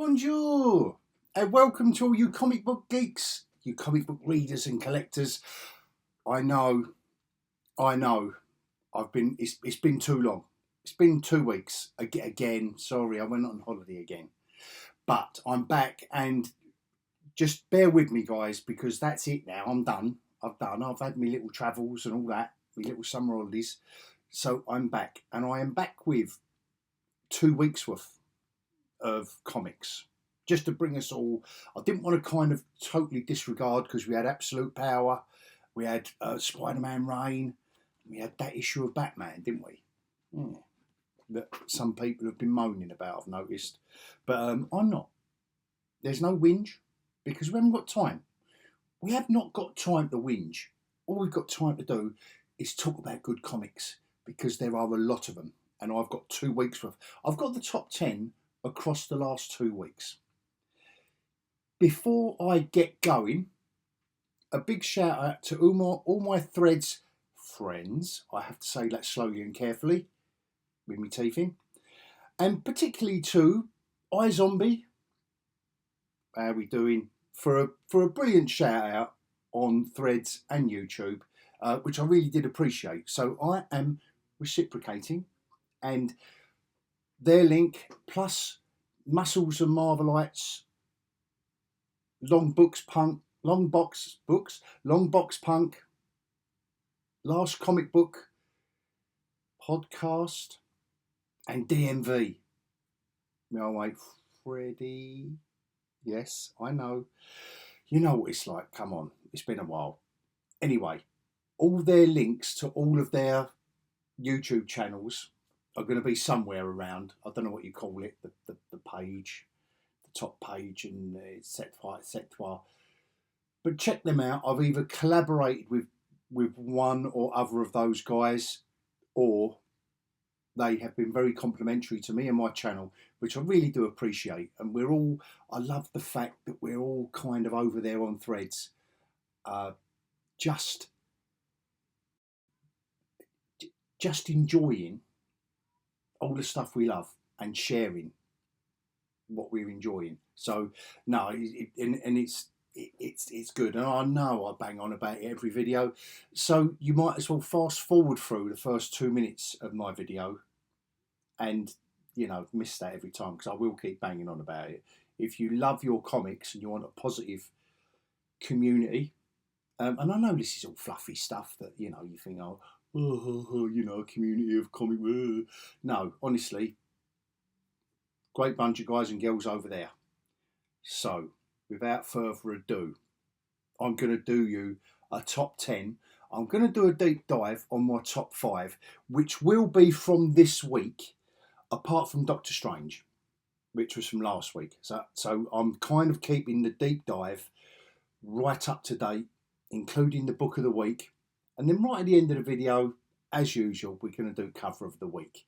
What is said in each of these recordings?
Bonjour, and welcome to all you comic book geeks, you comic book readers and collectors. I know, it's been too long. It's been 2 weeks. Again, sorry, I went on holiday again. But I'm back, and just bear with me, guys, because that's it now. I'm done. I've had my little travels and all that, my little summer holidays. So I'm back, and I am back with 2 weeks worth of comics, just to bring us all. I didn't want to kind of totally disregard, because we had Absolute Power, we had Spider-Man Reign, we had that issue of Batman, didn't we? Yeah. That some people have been moaning about, I've noticed. But I'm not. There's no whinge, because we haven't got time. We have not got time to whinge. All we've got time to do is talk about good comics, because there are a lot of them, and I've got 2 weeks worth. I've got the top 10 across the last 2 weeks. Before I get going, a big shout out to all my Threads friends. I have to say that slowly and carefully with my teeth in, and particularly to iZombie. How are we doing? For a brilliant shout out on Threads and YouTube, which I really did appreciate. So I am reciprocating, and their link plus Muscles and Marvelites, Long Box Punk, Last Comic Book Podcast, and DMV. No, wait, Freddie. Yes, I know. You know what it's like. Come on, it's been a while. Anyway, all their links to all of their YouTube channels are going to be somewhere around. I don't know what you call it, the page, the top page, and etc. But check them out. I've either collaborated with one or other of those guys, or they have been very complimentary to me and my channel, which I really do appreciate. And I love the fact that we're all kind of over there on Threads, just enjoying all the stuff we love and sharing what we're enjoying. So no, it's good, and I know I bang on about it every video, so you might as well fast forward through the first 2 minutes of my video and miss that every time, because I will keep banging on about it. If you love your comics and you want a positive community, and I know this is all fluffy stuff that you think, a community of comic. No, honestly, great bunch of guys and girls over there. So without further ado, I'm going to do you a top 10. I'm going to do a deep dive on my top 5, which will be from this week, apart from Doctor Strange, which was from last week. So I'm kind of keeping the deep dive right up to date, including the book of the week. And then right at the end of the video, as usual, we're going to do cover of the week.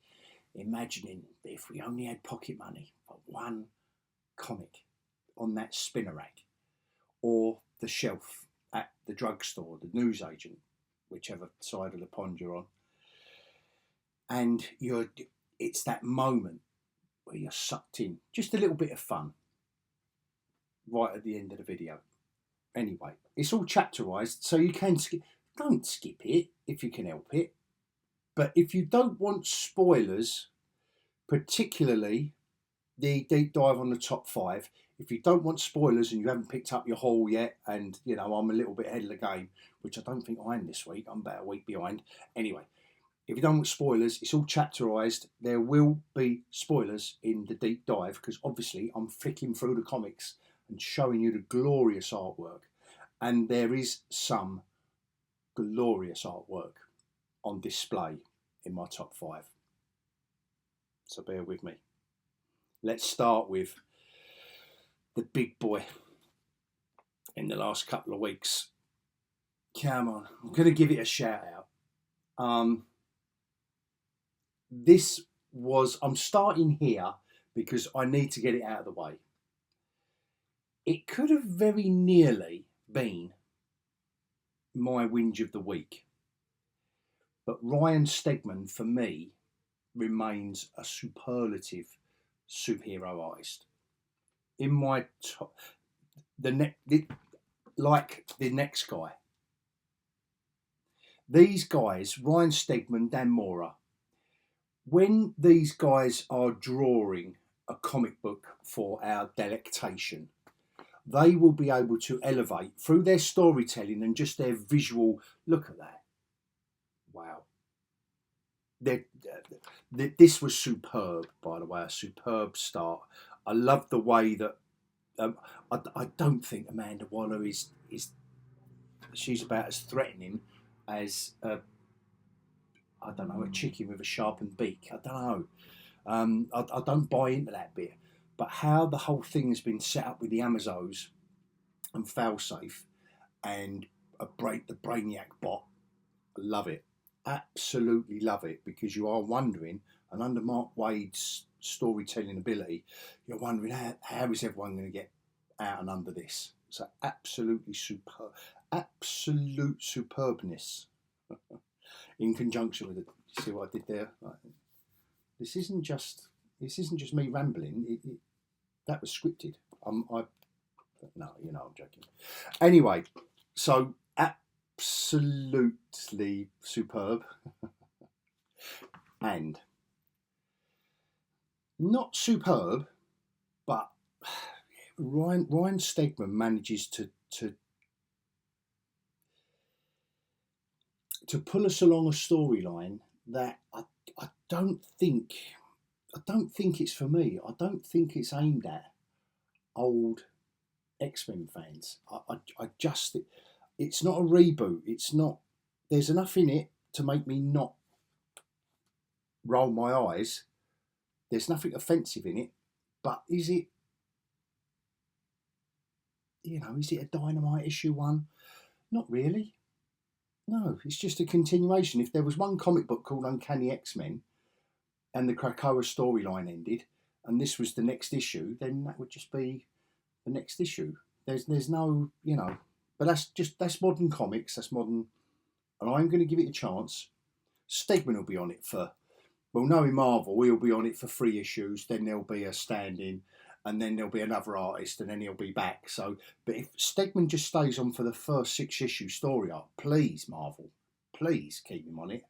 Imagining that if we only had pocket money for one comic on that spinner rack, or the shelf at the drugstore, the newsagent, whichever side of the pond you're on, and it's that moment where you're sucked in, just a little bit of fun right at the end of the video. Anyway, it's all chapterized, so you can don't skip it if you can help it. But if you don't want spoilers, particularly the deep dive on the top 5, if you don't want spoilers and you haven't picked up your haul yet, and I'm a little bit ahead of the game, which I don't think I am this week, I'm about a week behind. Anyway, if you don't want spoilers, it's all chapterized. There will be spoilers in the deep dive, because obviously I'm flicking through the comics and showing you the glorious artwork. And there is some glorious artwork on display in my top 5. So bear with me. Let's start with the big boy in the last couple of weeks. Come on, I'm going to give it a shout out. I'm starting here because I need to get it out of the way. It could have very nearly been my whinge of the week, but Ryan Stegman, for me, remains a superlative superhero artist. in my top, like the next guy. These guys, Ryan Stegman, Dan Mora, when these guys are drawing a comic book for our delectation, they will be able to elevate through their storytelling and just their visual. Look at that. Wow. This was superb, by the way, a superb start. I love the way that I don't think Amanda Waller is she's about as threatening as I don't know, a chicken with a sharpened beak. I don't know. I don't buy into that bit. But how the whole thing has been set up with the Amazons and Failsafe and the Brainiac bot, I love it. Absolutely love it, because you are wondering, and under Mark Waid's storytelling ability, you're wondering how is everyone going to get out and under this. So absolutely superb, absolute superbness in conjunction with it. You see what I did there? This isn't just me rambling. That was scripted. No, I'm joking. Anyway, so absolutely superb, and not superb, but Ryan Stegman manages to pull us along a storyline that I don't think it's for me. I don't think it's aimed at old X-Men fans. I just, it's not a reboot. It's not. There's enough in it to make me not roll my eyes. There's nothing offensive in it, but is it? Is it a Dynamite issue 1? Not really. No, it's just a continuation. If there was one comic book called Uncanny X-Men and the Krakoa storyline ended and this was the next issue, then that would just be the next issue. There's no, but that's modern comics, that's modern, and I'm going to give it a chance. Stegman will be on it knowing Marvel, he'll be on it for 3 issues, then there'll be a stand-in, and then there'll be another artist, and then he'll be back. So, but if Stegman just stays on for the first 6-issue story arc, please, Marvel, please keep him on it.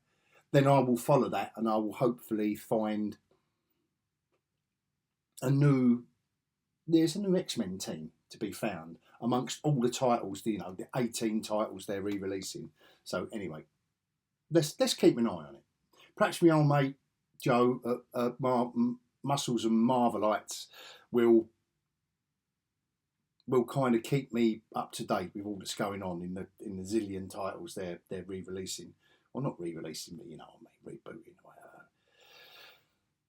Then I will follow that, and I will hopefully find there's a new X-Men team to be found amongst all the titles, the 18 titles they're re-releasing. So anyway, let's keep an eye on it. Perhaps my old mate Joe at Muscles and Marvelites will kind of keep me up to date with all that's going on in the zillion titles they're re-releasing, or not re-releasing, but rebooting.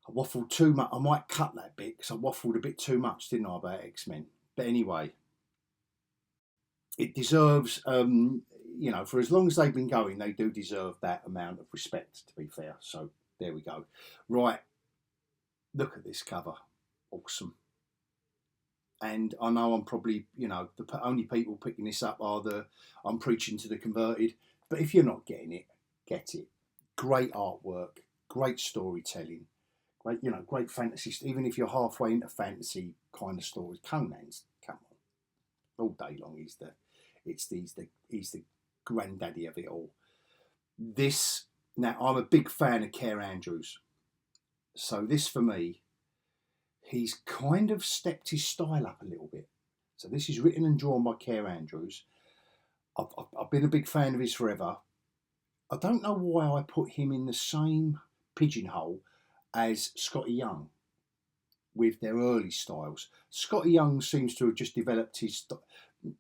I waffled too much. I might cut that bit because I waffled a bit too much, didn't I, about X-Men? But anyway, it deserves, for as long as they've been going, they do deserve that amount of respect, to be fair. So there we go. Right, look at this cover. Awesome. And I know I'm probably, the only people picking this up I'm preaching to the converted. But if you're not getting it, get it. Great artwork, great storytelling. Great fantasy. Even if you're halfway into fantasy kind of stories, Conan's, come on, all day long. He's the granddaddy of it all. Now I'm a big fan of Care Andrews, so this for me, he's kind of stepped his style up a little bit. So this is written and drawn by Care Andrews. I've been a big fan of his forever. I don't know why I put him in the same pigeonhole as Scotty Young with their early styles. Scotty Young seems to have just developed his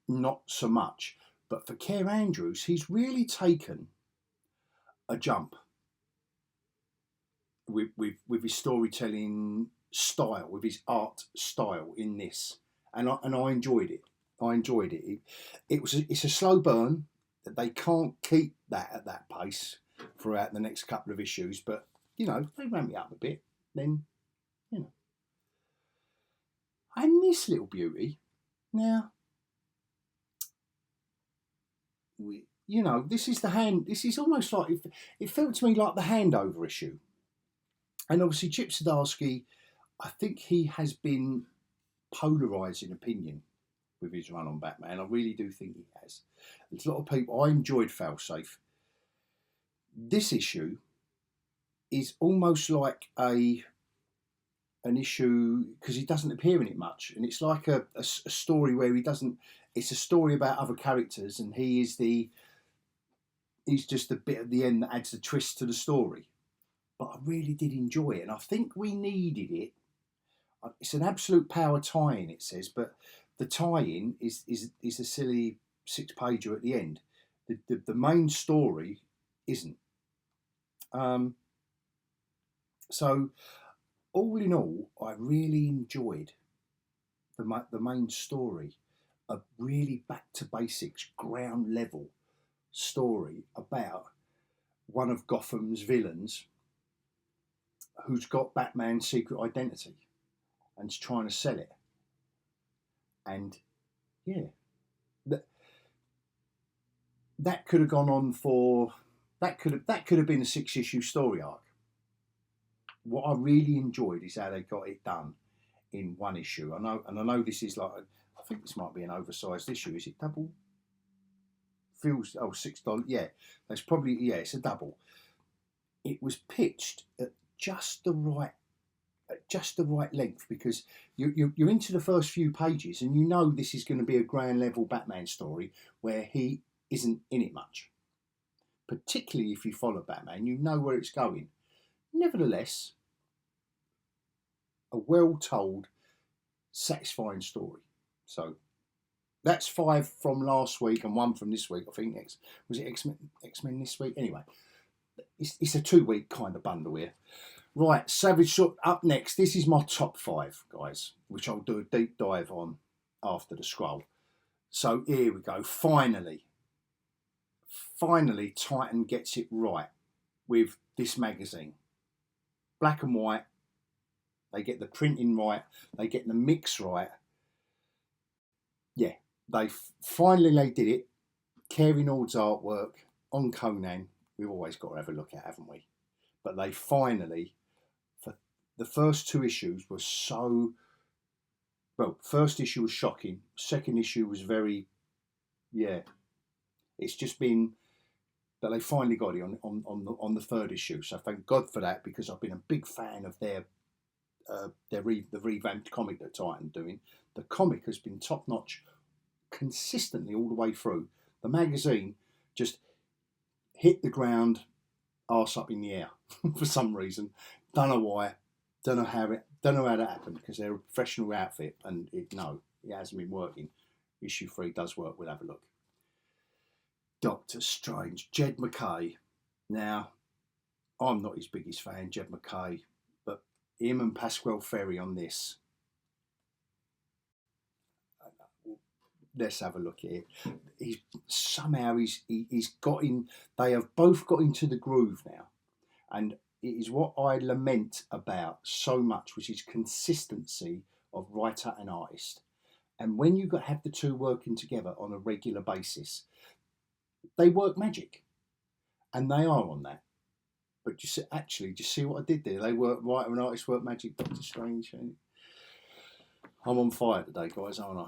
not so much, but for Care Andrews, he's really taken a jump with his storytelling style, with his art style in this, and I enjoyed it. It's a slow burn. They can't keep that at that pace throughout the next couple of issues, but they ramp it up a bit, then, And this little beauty, now, this is almost like, it felt to me like the handover issue. And obviously Chip Zdarsky, I think he has been polarising opinion with his run on Batman. I really do think he has. There's a lot of people. I enjoyed Failsafe. This issue is almost like an issue because he doesn't appear in it much, and it's like a story where he doesn't. It's a story about other characters, and he's just the bit at the end that adds the twist to the story. But I really did enjoy it, and I think we needed it. It's an absolute power tie-in, it says, but the tie-in is a silly 6-pager at the end. The main story isn't. So, all in all, I really enjoyed the main story, a really back to basics, ground level story about one of Gotham's villains who's got Batman's secret identity and's trying to sell it. And yeah, that could have gone on for that could have been a 6-issue story arc. What I really enjoyed is how they got it done in one issue. I know this is like, I think this might be an oversized issue. Is it double? Feels $6. Yeah, that's probably, yeah, it's a double. It was pitched at just the right length, because you're into the first few pages and you know this is going to be a grand level Batman story where he isn't in it much. Particularly if you follow Batman, you know where it's going. Nevertheless, a well told, satisfying story. So that's 5 from last week and 1 from this week. I think was it X-Men this week? Anyway, it's a 2-week kind of bundle here. Right, Savage Sword up next. This is my top 5, guys, which I'll do a deep dive on after the scroll. So here we go. Finally, Titan gets it right with this magazine. Black and white. They get the printing right. They get the mix right. Yeah, they did it. Carey Nord's artwork on Conan. We've always got to have a look at, haven't we? But they finally, for the first 2 issues were so, well, first issue was shocking. Second issue was very, yeah. It's just been that they finally got it on the 3rd issue. So thank God for that, because I've been a big fan of the revamped comic that Titan doing. The comic has been top notch consistently all the way through. The magazine just hit the ground, arse up in the air for some reason. Don't know why. Don't know how that happened, because they're a professional outfit, and it hasn't been working. Issue 3 does work. We'll have a look. Doctor Strange, Jed MacKay. Now, I'm not his biggest fan, Jed MacKay, but him and Pasquale Ferry on this. Let's have a look at it. He's got in. They have both got into the groove now, and it is what I lament about so much, which is consistency of writer and artist. And when you have the two working together on a regular basis, they work magic, and they are on that. But just see what I did there. They work, writer and artist work magic. Doctor Strange. I'm on fire today, guys, aren't I?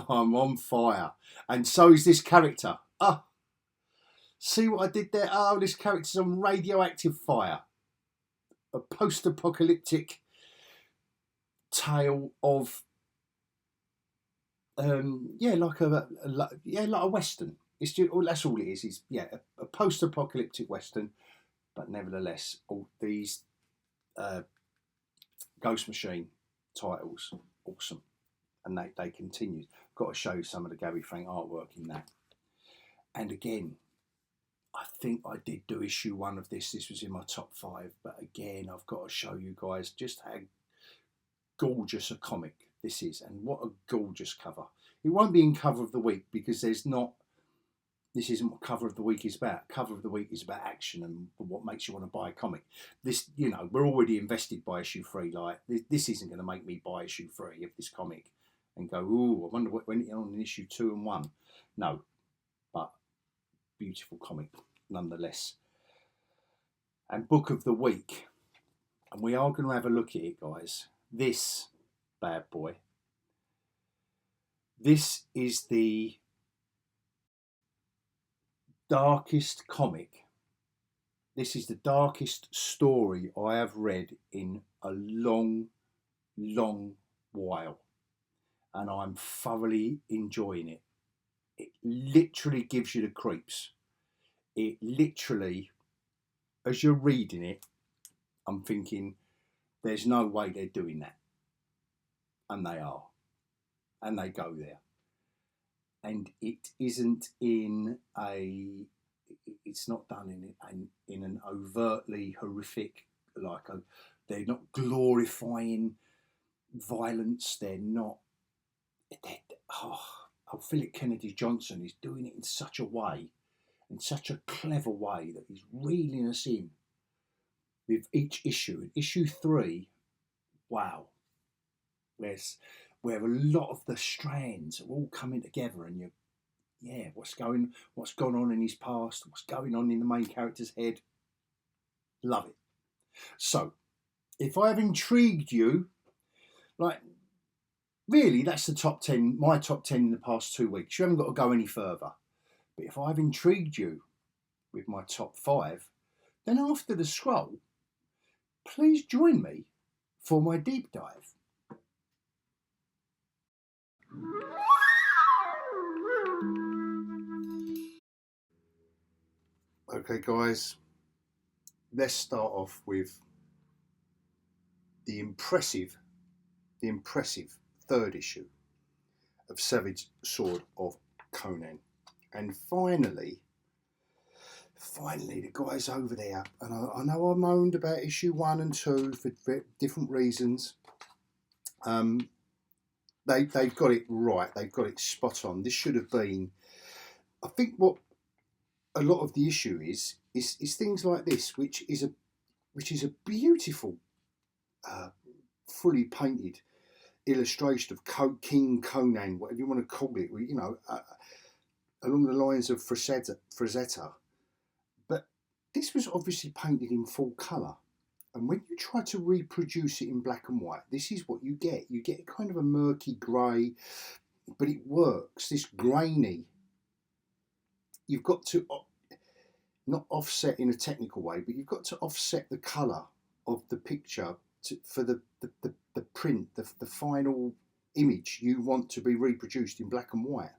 I'm on fire, and so is this character. See what I did there? This character's on radioactive fire. A post-apocalyptic tale of like a western. It's just, that's all it is. It's a post-apocalyptic western, but nevertheless, all these Ghost Machine titles, awesome. And they continue. Got to show you some of the Gary Frank artwork in that. And again, I think I did do issue 1 of this. This was in my top 5. But again, I've got to show you guys just how gorgeous a comic this is. And what a gorgeous cover. It won't be in cover of the week, because this isn't what cover of the week is about. Cover of the week is about action and what makes you want to buy a comic. This, we're already invested by issue 3. Like, this isn't going to make me buy issue 3 of this comic and go, ooh, I wonder what went on in issue 2 and 1. No, but beautiful comic nonetheless. And book of the week, and we are going to have a look at it, guys. This bad boy. This is the darkest comic. This is the darkest story I have read in a long, long while. And I'm thoroughly enjoying it. It literally gives you the creeps. It literally, as you're reading it, I'm thinking, there's no way they're doing that. And they are. And they go there. And it isn't in a, it's not done in an overtly horrific, like they're not glorifying violence. They're not, Philip Kennedy Johnson is doing it in such a way, in such a clever way, that he's reeling us in with each issue. And issue 3, wow, where a lot of the strands are all coming together, and what's gone on in his past, what's going on in the main character's head. Love it. So, if I have intrigued you, like, really, that's the top 10, my top 10 in the past 2 weeks. You haven't got to go any further. But if I've intrigued you with my top 5, then after the scroll, please join me for my deep dive. Okay, guys, let's start off with the impressive 3rd issue of Savage Sword of Conan. And finally, the guys over there, and I know I moaned about issue 1 and 2 for different reasons. They've got it right. They've got it spot on. This should have been, I think, what a lot of the issue is things like this, which is a beautiful, fully painted illustration of King Conan, whatever you want to call it. You know, along the lines of Frazetta. But this was obviously painted in full colour. And when you try to reproduce it in black and white, this is what you get. You get kind of a murky grey, but it works. This grainy, you've got to not offset in a technical way, but you've got to offset the colour of the picture for the print, the final image you want to be reproduced in black and white.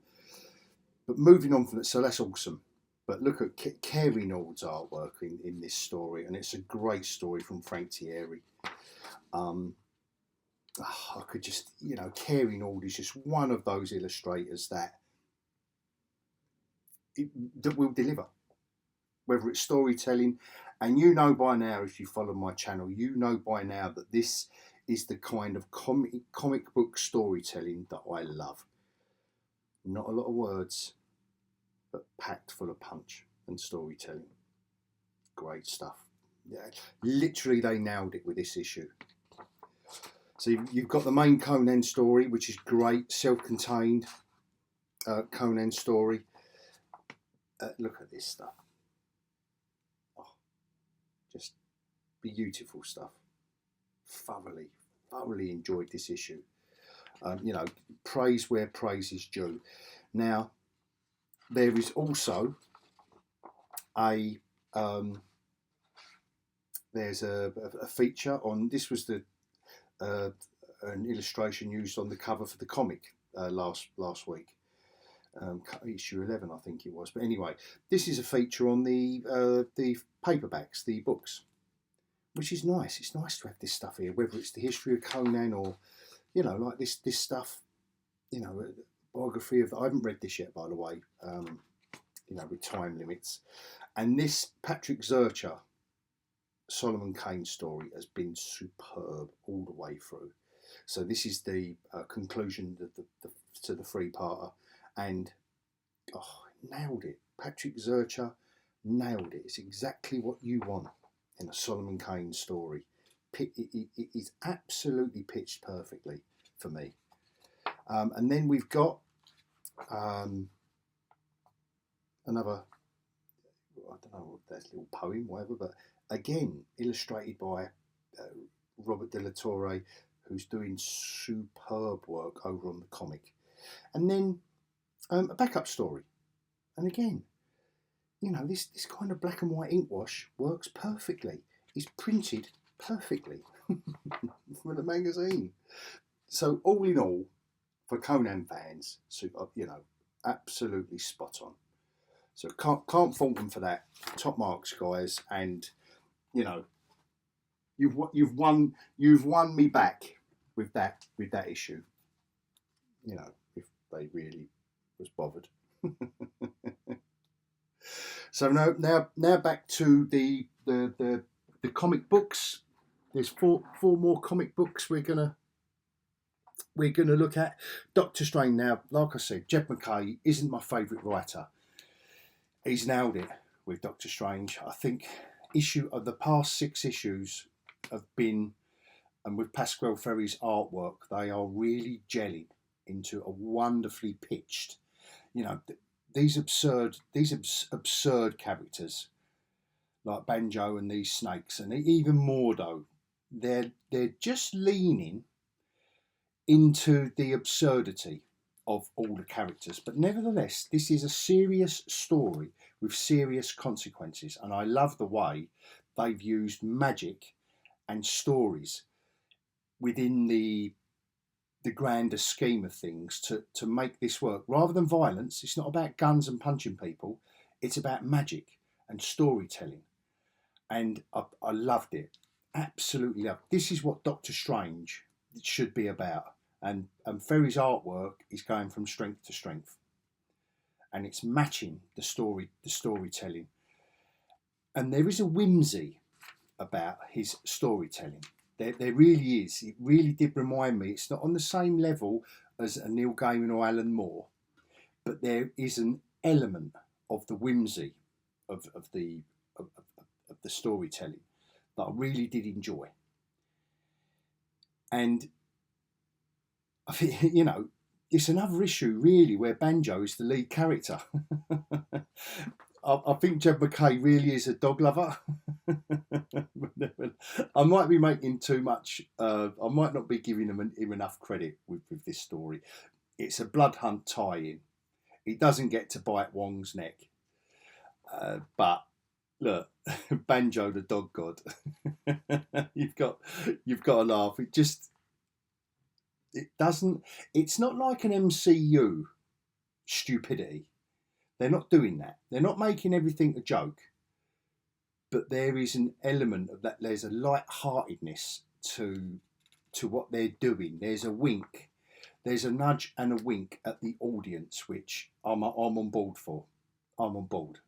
But moving on from that, so that's awesome. But look at Kerry Nord's artwork in this story, and it's a great story from Frank Thierry. I could just, Kerry Nord is just one of those illustrators that will deliver, whether it's storytelling. And you know by now, if you follow my channel, you know by now that this is the kind of comic book storytelling that I love. Not a lot of words, but packed full of punch and storytelling. Great stuff. Yeah, literally they nailed it with this issue. So you've got the main Conan story, which is great, self-contained Conan story. Look at this stuff. Oh, just beautiful stuff. Thoroughly enjoyed this issue. Praise where praise is due. Now, there is also there's a feature on, this was an illustration used on the cover for the comic last week, issue 11 I think it was. But anyway, this is a feature on the paperbacks, the books, which is nice. It's nice to have this stuff here, whether it's the history of Conan or like this stuff, biography of, I haven't read this yet, by the way, with time limits. And this Patrick Zurcher Solomon Kane story has been superb all the way through. So this is the conclusion to the 3-parter, and nailed it. Patrick Zurcher nailed it. It's exactly what you want in a Solomon Kane story. It is absolutely pitched perfectly for me. And then we've got another, I don't know, that little poem, whatever, but again illustrated by Robert de la Torre, who's doing superb work over on the comic. And then a backup story. And again, you know, this kind of black and white ink wash works perfectly. It's printed perfectly for the magazine. So all in all, for Conan fans, you know, absolutely spot on. So can't fault them for that. Top marks, guys. And you know, you've won me back with that issue. You know, if they really was bothered. So now back to the comic books. There's four more comic books we're gonna look at. Doctor Strange. Now, like I said, Jed MacKay isn't my favourite writer. He's nailed it with Doctor Strange. I think the past 6 issues have been, and with Pasquale Ferry's artwork, they are really gelling into a wonderfully pitched, you know, these absurd characters like Banjo and these snakes, and even Mordo, they're just leaning into the absurdity of all the characters. But nevertheless, this is a serious story with serious consequences, and I love the way they've used magic and stories within the grander scheme of things to make this work. Rather than violence, it's not about guns and punching people, it's about magic and storytelling. And I loved it, absolutely loved it. This is what Doctor Strange should be about. And Ferry's artwork is going from strength to strength, and it's matching the storytelling. And there is a whimsy about his storytelling. There really is. It really did remind me. It's not on the same level as a Neil Gaiman or Alan Moore, but there is an element of the whimsy of the storytelling that I really did enjoy. And I think, you know, it's another issue really where Banjo is the lead character. I think Jed MacKay really is a dog lover. I might be making too much. I might not be giving him enough credit with this story. It's a blood hunt tie-in. He doesn't get to bite Wong's neck, but look, Banjo the dog god. you've got to laugh. It's not like an MCU stupidity. They're not doing that. They're not making everything a joke. But there is an element of that. There's a light-heartedness to what they're doing. There's a wink. There's a nudge and a wink at the audience, which I'm on board for. I'm on board.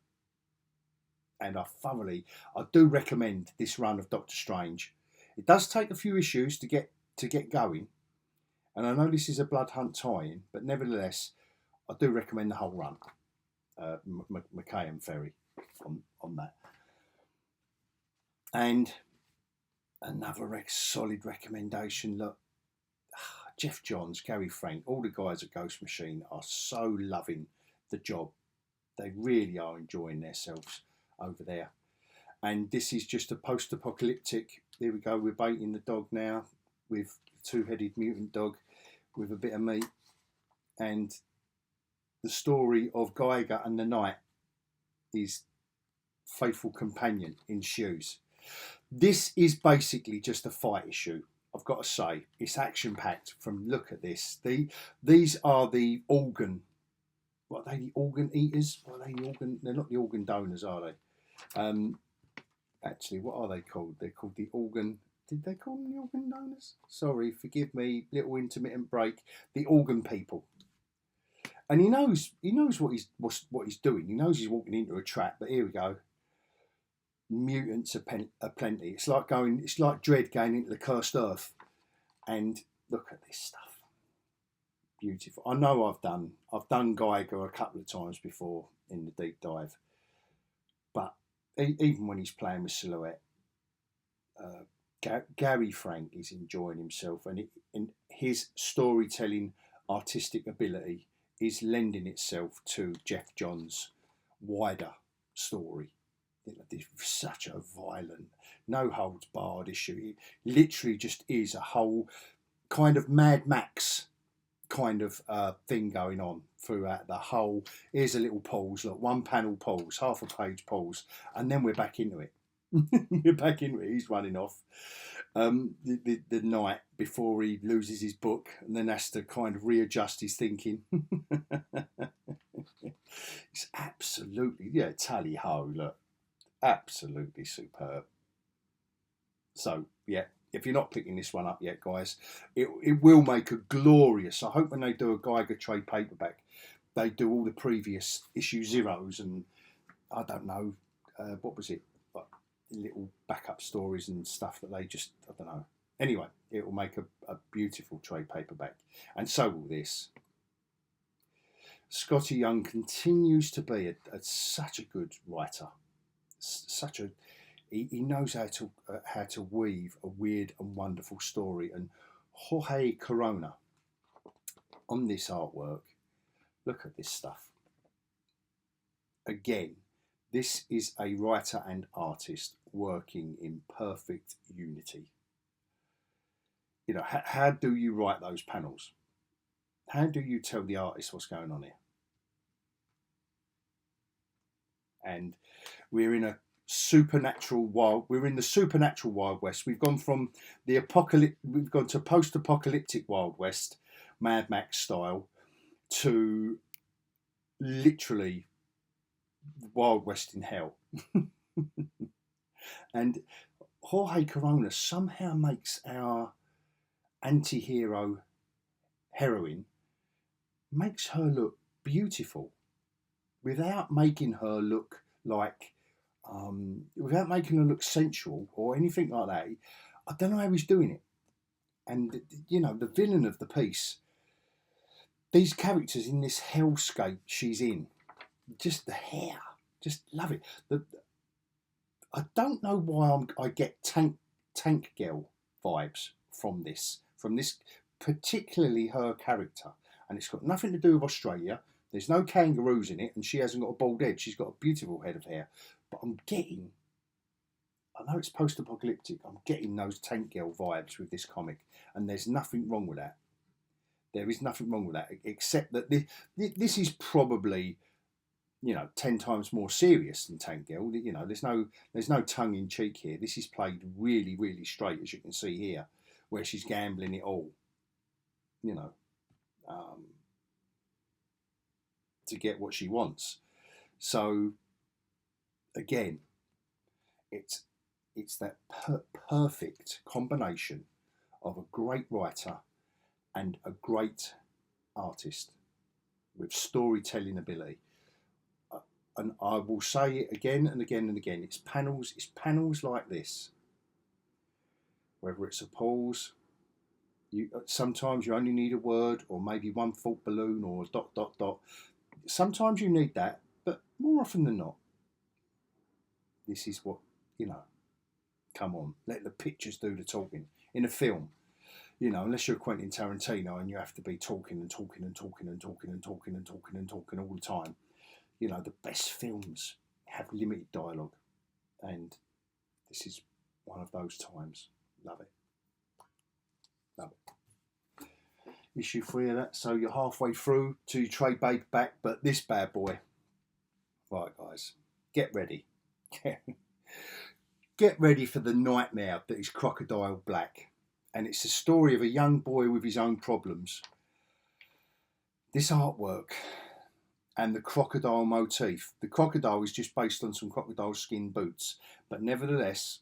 And I do recommend this run of Doctor Strange. It does take a few issues to get going. And I know this is a blood hunt tie-in, but nevertheless, I do recommend the whole run. MacKay and Ferry on that. And another solid recommendation. Look, Jeff Johns, Gary Frank, all the guys at Ghost Machine are so loving the job. They really are enjoying themselves over there. And this is just a post-apocalyptic. There we go. We're baiting the dog now with two-headed mutant dog with a bit of meat, and the story of Geiger and the Knight, his faithful companion, ensues. This is basically just a fight issue. I've got to say, it's action-packed. From look at this, these are the organ. What are they? The organ eaters? What are they? The organ? They're not the organ donors, are they? Actually, what are they called? They're called the organ. Did they call them the organ donors? Sorry, forgive me. Little intermittent break. The organ people. And he knows what he's doing. He knows he's walking into a trap. But here we go. Mutants are plenty. It's like Dredd going into the cursed earth. And look at this stuff. Beautiful. I know I've done Geiger a couple of times before in the deep dive. But even when he's playing with silhouette, Gary Frank is enjoying himself, and his storytelling artistic ability is lending itself to Jeff Johns' wider story. This is such a violent, no holds barred issue. It literally just is a whole kind of Mad Max kind of thing going on throughout the whole. Here's a little pause, look, one panel pause, half a page pause, and then we're back into it. We're back into it. He's running off the night before he loses his book, and then has to kind of readjust his thinking. It's absolutely, yeah, tally ho, look, absolutely superb. So yeah, if you're not picking this one up yet, guys, it will make a glorious. I hope when they do a Geiger trade paperback, they do all the previous issue zeros and I don't know, what was it, like little backup stories and stuff that they just, I don't know. Anyway, it will make a beautiful trade paperback, and so will this. Scotty Young continues to be such a good writer. He knows how to weave a weird and wonderful story. And Jorge Corona on this artwork, look at this stuff. Again, this is a writer and artist working in perfect unity. You know, how do you write those panels? How do you tell the artist what's going on here? And we're in the supernatural Wild West. We've gone from the apocalypse, we've gone to post-apocalyptic Wild West, Mad Max style, to literally Wild West in hell. And Jorge Corona somehow makes our anti-hero heroine, makes her look beautiful without making her look like without making her look sensual or anything like that. I don't know how he's doing it. And you know, the villain of the piece, these characters in this hellscape she's in, just the hair, just love it. I don't know why I get tank girl vibes from this particularly her character, and it's got nothing to do with Australia. There's no kangaroos in it, and she hasn't got a bald head. She's got a beautiful head of hair. But I know it's post-apocalyptic, I'm getting those tank girl vibes with this comic, and there's nothing wrong with that. There is nothing wrong with that, except that this is probably, you know, 10 times more serious than Tank Girl. You know, there's no tongue in cheek here. This is played really, really straight, as you can see here, where she's gambling it all, you know, to get what she wants. So again, it's that perfect combination of a great writer and a great artist with storytelling ability. And I will say it again and again and again. It's panels like this. Whether it's a pause, sometimes you only need a word, or maybe one thought balloon, or a ... Sometimes you need that, but more often than not, this is what, you know, come on, let the pictures do the talking. In a film, you know, unless you're Quentin Tarantino and you have to be talking and talking and talking and talking and talking and talking and talking all the time. You know, the best films have limited dialogue, and this is one of those times. Love it. Love it. Issue 3 of that. So you're halfway through to your trade paperback, but this bad boy. Right, guys, get ready. Get ready for the nightmare that is Crocodile Black. And it's the story of a young boy with his own problems. This artwork and the crocodile motif. The crocodile is just based on some crocodile skin boots, but nevertheless,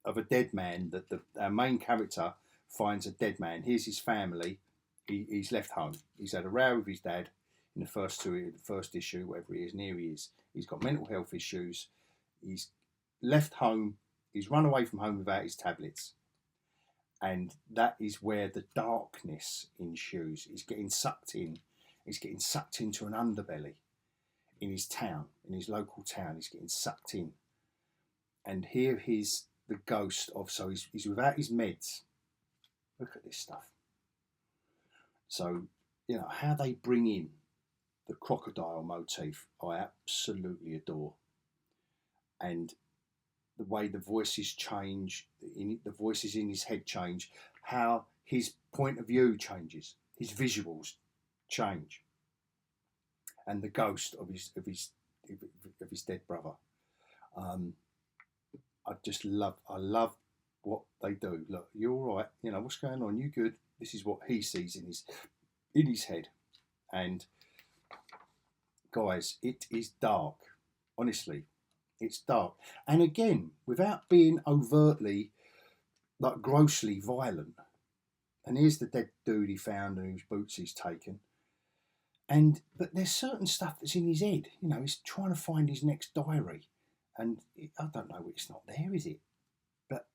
of a dead man, that our main character finds a dead man. Here's his family. He's left home. He's had a row with his dad in the first issue, whatever he is, and here he is. He's got mental health issues. He's left home. He's run away from home without his tablets. And that is where the darkness ensues. He's getting sucked in. He's getting sucked into an underbelly in his town, in his local town. He's getting sucked in. And here he's the ghost of, so he's without his meds. Look at this stuff. So, you know, how they bring in the crocodile motif, I absolutely adore. And the way the voices change, the voices in his head change, how his point of view changes, his visuals change, and the ghost of his dead brother. I love what they do. Look, you all right? You know, what's going on? You good? This is what he sees in his head. And guys, it is dark. Honestly, it's dark. And again, without being overtly, like grossly violent. And here's the dead dude he found and whose boots he's taken. But there's certain stuff that's in his head. You know, he's trying to find his next diary. And I don't know, it's not there, is it? But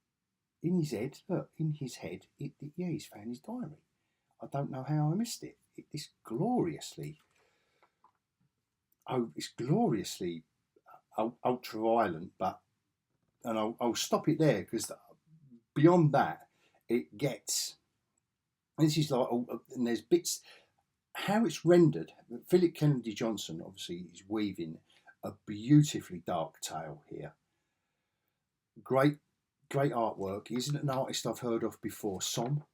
in his head, look, in his head, yeah, he's found his diary. I don't know how I missed it. It's gloriously ultra violent, and I'll stop it there, because beyond that, it gets. This is like, and there's bits how it's rendered. Philip Kennedy Johnson obviously is weaving a beautifully dark tale here. Great artwork. He isn't an artist I've heard of before. Som,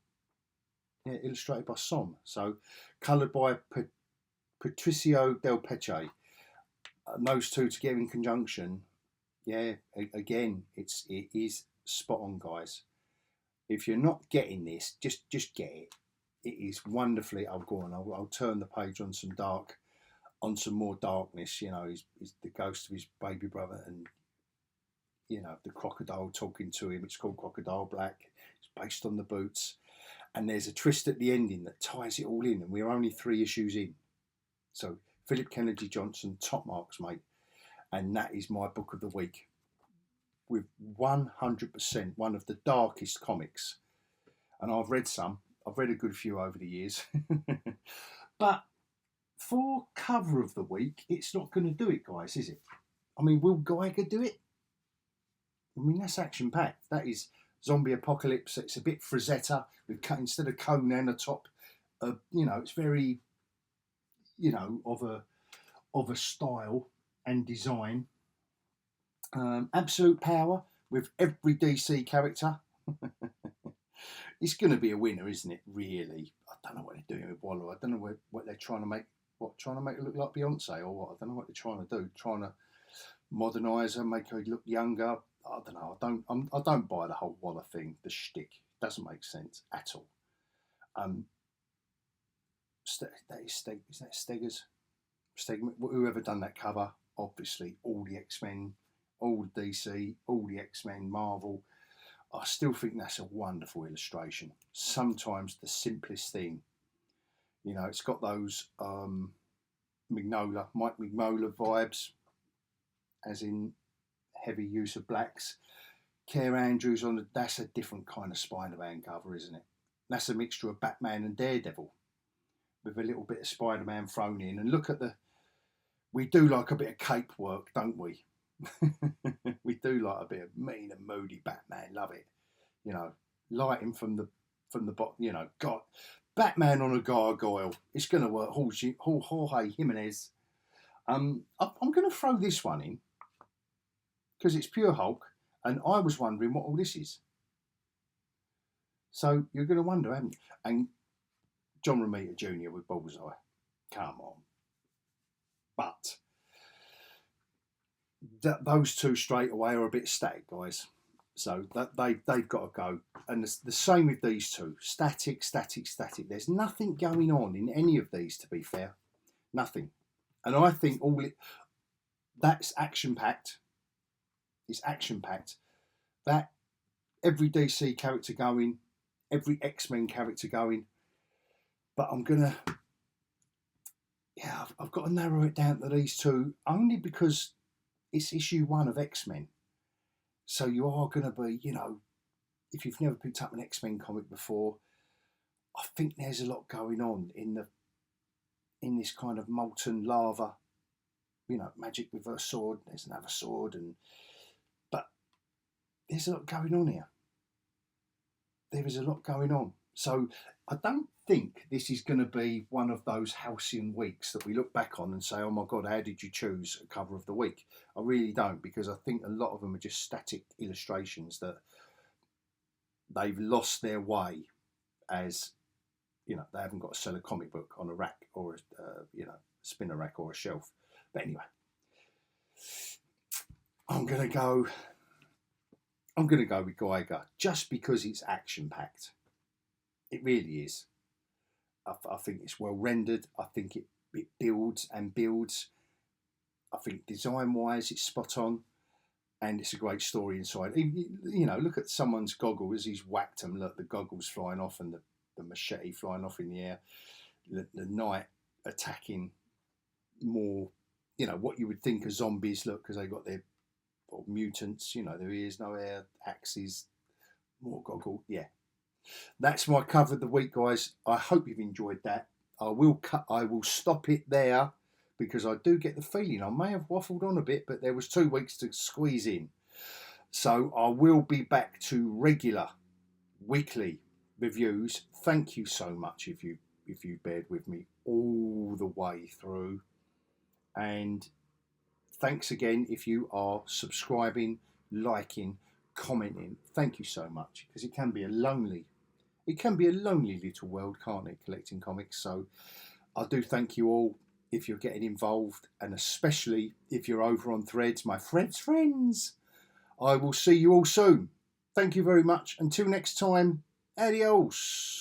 yeah, illustrated by Som. So coloured by Patricio Del Peche. Those two together in conjunction, yeah, again, it is spot on, guys. If you're not getting this, just get it. It is wonderfully. I'll go on. I'll turn the page on some more darkness. You know, he's the ghost of his baby brother, and you know, the crocodile talking to him. It's called Crocodile Black. It's based on the boots, and there's a twist at the ending that ties it all in. And we're only 3 issues in, so Philip Kennedy Johnson, top marks, mate. And that is my book of the week, with 100% one of the darkest comics. And I've read a good few over the years. But for cover of the week, it's not going to do it, guys, is it? I mean, will Geiger do it? I mean, that's action-packed. That is zombie apocalypse. It's a bit Frazetta. We've cut, instead of Conan atop, you know, it's very, you know, of a style and design. Absolute power with every DC character. It's going to be a winner, isn't it? Really, I don't know what they're doing with Waller. I don't know what they're trying to make. Trying to make her look like Beyonce, or what? I don't know what they're trying to do. Trying to modernise her, make her look younger. I don't know. I don't buy the whole Waller thing. The shtick doesn't make sense at all. Is that Steggers? Whoever done that cover, obviously all the X-Men, all the DC, all the X-Men, Marvel. I still think that's a wonderful illustration. Sometimes the simplest thing. You know, it's got those Mike Mignola vibes, as in heavy use of blacks. Care Andrews that's a different kind of Spider-Man cover, isn't it? That's a mixture of Batman and Daredevil, with a little bit of Spider-Man thrown in. And look at we do like a bit of cape work, don't we? We do like a bit of mean and moody Batman. Love it. You know, lighting from the bottom. You know, God, Batman on a gargoyle. It's going to work. Jorge Jimenez. I'm going to throw this one in because it's pure Hulk, and I was wondering what all this is. So you're going to wonder, haven't you? And John Romita Jr. with Bullseye. Come on. But those two straight away are a bit static, guys. So they've got to go. And the same with these two. Static. There's nothing going on in any of these, to be fair. Nothing. And I think that's action-packed. It's action-packed. That every DC character going, every X-Men character going. But I've got to narrow it down to these two, only because it's issue 1 of X-Men. So you are going to be, you know, if you've never picked up an X-Men comic before, I think there's a lot going on in this kind of molten lava, you know, magic with a sword. There's another sword, but there's a lot going on here. There is a lot going on. So I don't think this is going to be one of those halcyon weeks that we look back on and say, oh my God, how did you choose a cover of the week? I really don't, because I think a lot of them are just static illustrations that they've lost their way. as, you know, they haven't got to sell a comic book on a rack or a, you know, spinner rack or a shelf. But anyway, I'm gonna go with Geiger just because it's action packed. It really is. I think it's well rendered. I think it builds and builds. I think design wise it's spot on, and it's a great story inside. You know, look at someone's goggle as he's whacked them. Look, the goggles flying off and the machete flying off in the air. The knight attacking more, you know, what you would think of zombies. Look, because they got their, or mutants, you know, their ears, no hair, axes, more goggle. Yeah, that's my cover of the week, guys. I hope you've enjoyed that. I will stop it there because I do get the feeling I may have waffled on a bit, but there was 2 weeks to squeeze in. So I will be back to regular weekly reviews. Thank you so much if you bared with me all the way through. And thanks again if you are subscribing, liking, commenting. Thank you so much, because it can be a lonely little world, can't it, collecting comics? So I do thank you all if you're getting involved, and especially if you're over on Threads, my friends. I will see you all soon. Thank you very much. Until next time, adios.